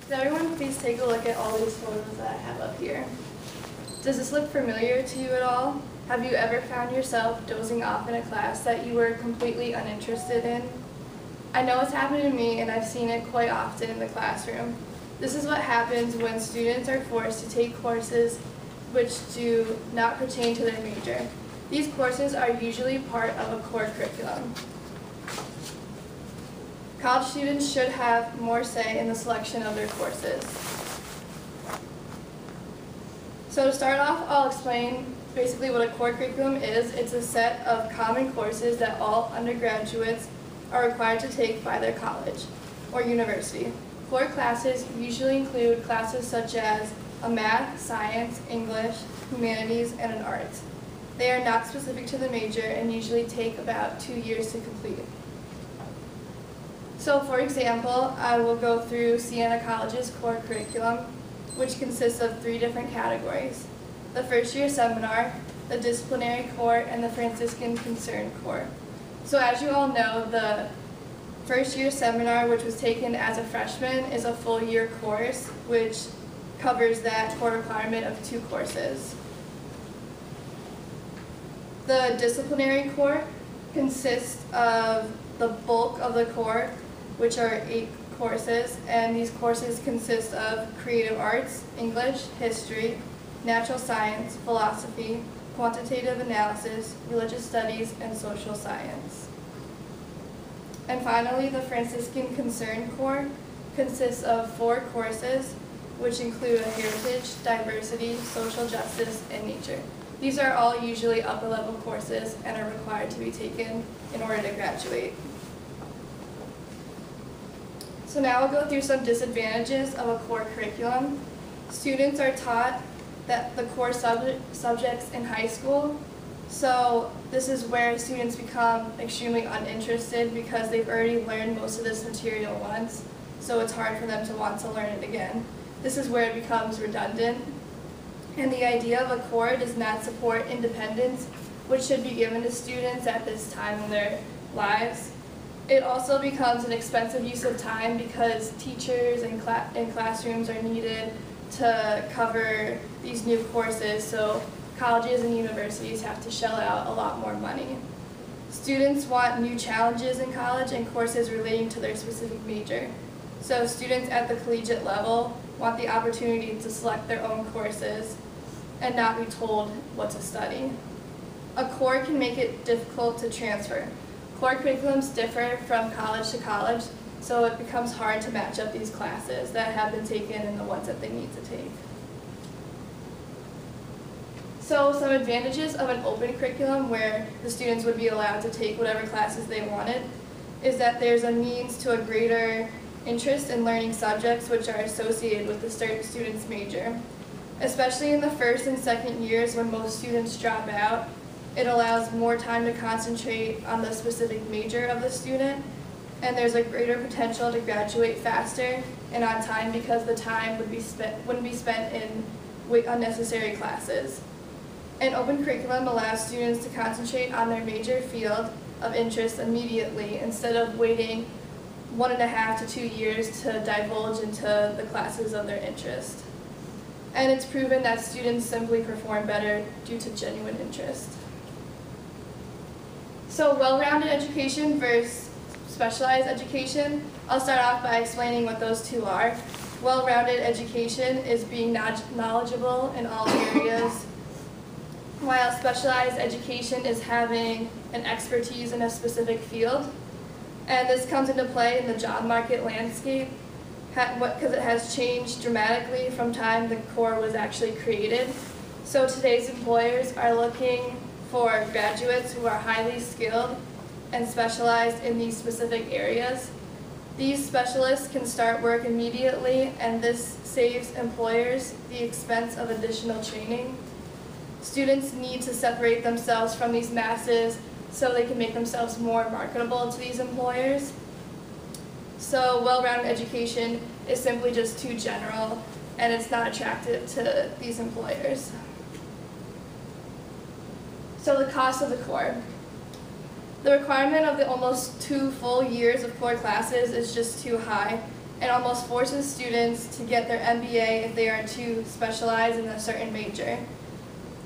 Can everyone please take a look at all these photos that I have up here? Does this look familiar to you at all? Have you ever found yourself dozing off in a class that you were completely uninterested in? I know it's happened to me, and I've seen it quite often in the classroom. This is what happens when students are forced to take courses which do not pertain to their major. These courses are usually part of a core curriculum. College students should have more say in the selection of their courses. So to start off, I'll explain basically what a core curriculum is. It's a set of common courses that all undergraduates are required to take by their college or university. Core classes usually include classes such as a math, science, English, humanities, and an arts. They are not specific to the major and usually take about 2 years to complete. So for example, I will go through Siena College's core curriculum, which consists of 3 different categories: the first year seminar, the disciplinary core, and the Franciscan Concern core. So as you all know, the first year seminar, which was taken as a freshman, is a full year course, which covers that core requirement of 2 courses. The disciplinary core consists of the bulk of the core, which are 8 courses, and these courses consist of creative arts, English, history, natural science, philosophy, quantitative analysis, religious studies, and social science. And finally, the Franciscan Concern core consists of 4 courses, which include heritage, diversity, social justice, and nature. These are all usually upper-level courses and are required to be taken in order to graduate. So now we'll go through some disadvantages of a core curriculum. Students are taught that the core subjects in high school, so this is where students become extremely uninterested because they've already learned most of this material once, so it's hard for them to want to learn it again. This is where it becomes redundant, and the idea of a core does not support independence, which should be given to students at this time in their lives. It also becomes an expensive use of time because teachers and classrooms are needed to cover these new courses, so colleges and universities have to shell out a lot more money. Students want new challenges in college and courses relating to their specific major. So students at the collegiate level want the opportunity to select their own courses and not be told what to study. A core can make it difficult to transfer. Core curriculums differ from college to college, so it becomes hard to match up these classes that have been taken and the ones that they need to take. So some advantages of an open curriculum where the students would be allowed to take whatever classes they wanted is that there's a means to a greater interest in learning subjects which are associated with the student's major. Especially in the first and second years when most students drop out, it allows more time to concentrate on the specific major of the student, and there's a greater potential to graduate faster and on time because the time wouldn't be spent in unnecessary classes. An open curriculum allows students to concentrate on their major field of interest immediately instead of waiting 1.5 to 2 years to divulge into the classes of their interest. And it's proven that students simply perform better due to genuine interest. So well-rounded education versus specialized education. I'll start off by explaining what those two are. Well-rounded education is being knowledgeable in all areas, while specialized education is having an expertise in a specific field. And this comes into play in the job market landscape because it has changed dramatically from time the core was actually created. So today's employers are looking for graduates who are highly skilled and specialized in these specific areas. These specialists can start work immediately, and this saves employers the expense of additional training. Students need to separate themselves from these masses so they can make themselves more marketable to these employers. So well-rounded education is simply just too general, and it's not attractive to these employers. So the cost of the core. The requirement of the almost 2 full years of core classes is just too high, and almost forces students to get their MBA if they are to specialize in a certain major.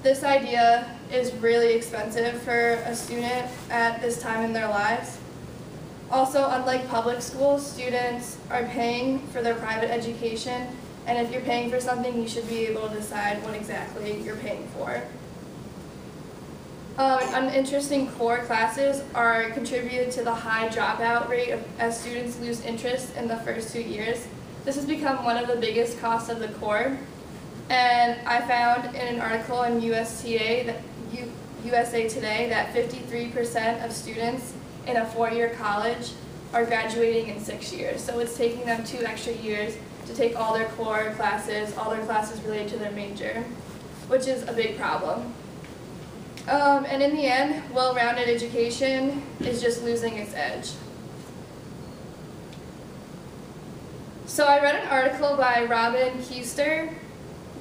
This idea is really expensive for a student at this time in their lives. Also, unlike public schools, students are paying for their private education, and if you're paying for something, you should be able to decide what exactly you're paying for. Uninteresting core classes are contributed to the high dropout rate as students lose interest in the first 2 years. This has become one of the biggest costs of the core. And I found in an article in USA Today that 53% of students in a 4-year college are graduating in 6 years. So it's taking them 2 extra years to take all their core classes, all their classes related to their major, which is a big problem. And in the end, well-rounded education is just losing its edge. So I read an article by Robin Keister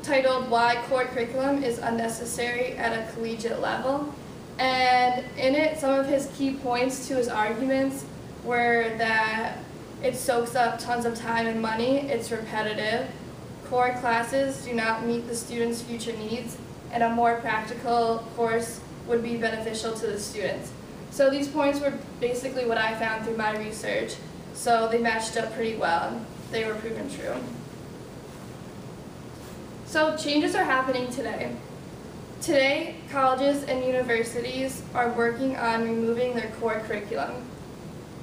titled "Why Core Curriculum is Unnecessary at a Collegiate Level." And in it, some of his key points to his arguments were that it soaks up tons of time and money, it's repetitive, core classes do not meet the students' future needs, and a more practical course would be beneficial to the students. So these points were basically what I found through my research, so they matched up pretty well. They were proven true. So changes are happening today. Today, colleges and universities are working on removing their core curriculum.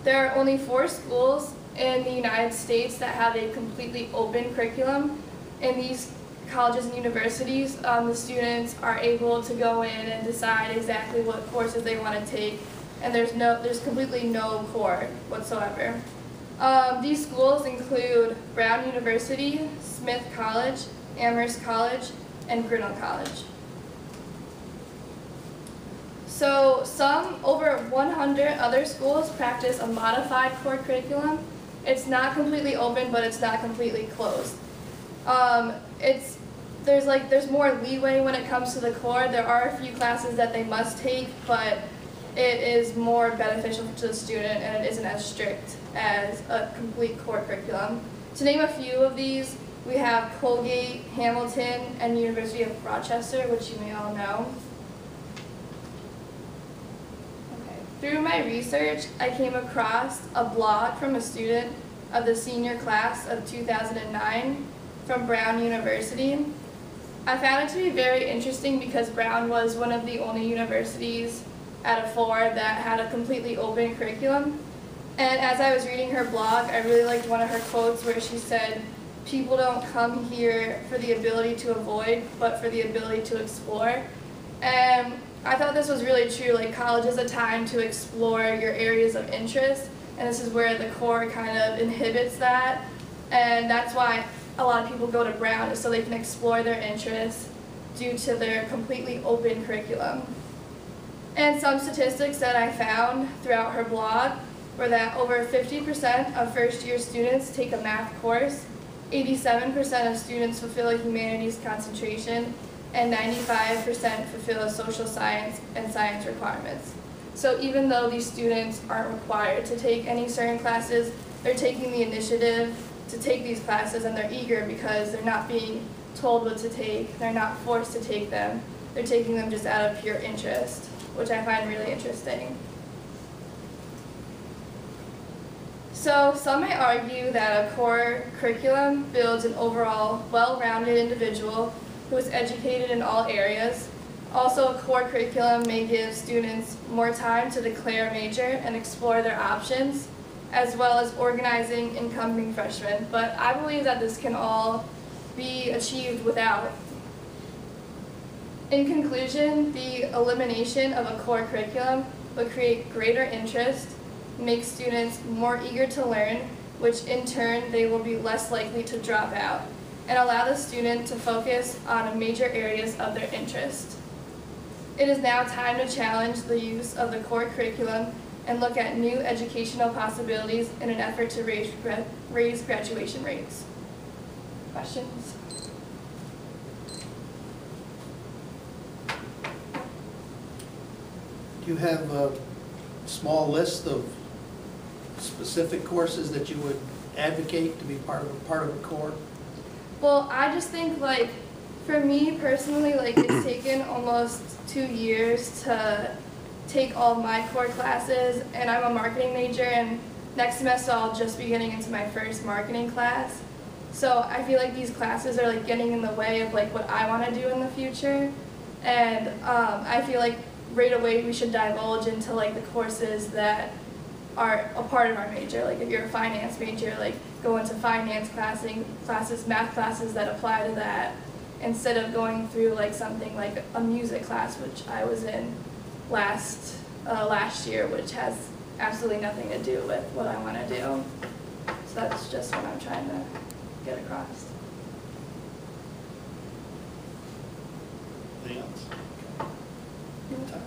There are only 4 schools in the United States that have a completely open curriculum. In these colleges and universities, the students are able to go in and decide exactly what courses they want to take, and there's completely no core whatsoever. These schools include Brown University, Smith College, Amherst College, and Grinnell College. So over 100 other schools practice a modified core curriculum. It's not completely open, but it's not completely closed. There's more leeway when it comes to the core. There are a few classes that they must take, but it is more beneficial to the student and it isn't as strict as a complete core curriculum. To name a few of these, we have Colgate, Hamilton, and University of Rochester, which you may all know. Through my research, I came across a blog from a student of the senior class of 2009 from Brown University. I found it to be very interesting because Brown was one of the only universities out of 4 that had a completely open curriculum. And as I was reading her blog, I really liked one of her quotes where she said, "People don't come here for the ability to avoid, but for the ability to explore." And I thought this was really true. Like, college is a time to explore your areas of interest, and this is where the core kind of inhibits that. And that's why a lot of people go to Brown, is so they can explore their interests due to their completely open curriculum. And some statistics that I found throughout her blog were that over 50% of first-year students take a math course, 87% of students fulfill a humanities concentration, and 95% fulfill social science and science requirements. So even though these students aren't required to take any certain classes, they're taking the initiative to take these classes, and they're eager because they're not being told what to take, they're not forced to take them, they're taking them just out of pure interest, which I find really interesting. So some may argue that a core curriculum builds an overall well-rounded individual who is educated in all areas. Also, a core curriculum may give students more time to declare a major and explore their options, as well as organizing incoming freshmen. But I believe that this can all be achieved without. In conclusion, the elimination of a core curriculum would create greater interest, make students more eager to learn, which in turn they will be less likely to drop out, and allow the student to focus on major areas of their interest. It is now time to challenge the use of the core curriculum and look at new educational possibilities in an effort to raise graduation rates. Questions? Do you have a small list of specific courses that you would advocate to be part of a core? Well, I just think, like, for me personally, like, it's taken almost 2 years to take all of my core classes, and I'm a marketing major, and next semester I'll just be getting into my first marketing class. So I feel like these classes are, like, getting in the way of, like, what I want to do in the future, and I feel like right away we should divulge into, like, the courses that are a part of our major. Like, if you're a finance major, like, go into finance classes, math classes that apply to that, instead of going through, like, something like a music class, which I was in last year, which has absolutely nothing to do with what I want to do. So that's just what I'm trying to get across. Anything else? Yeah. Time.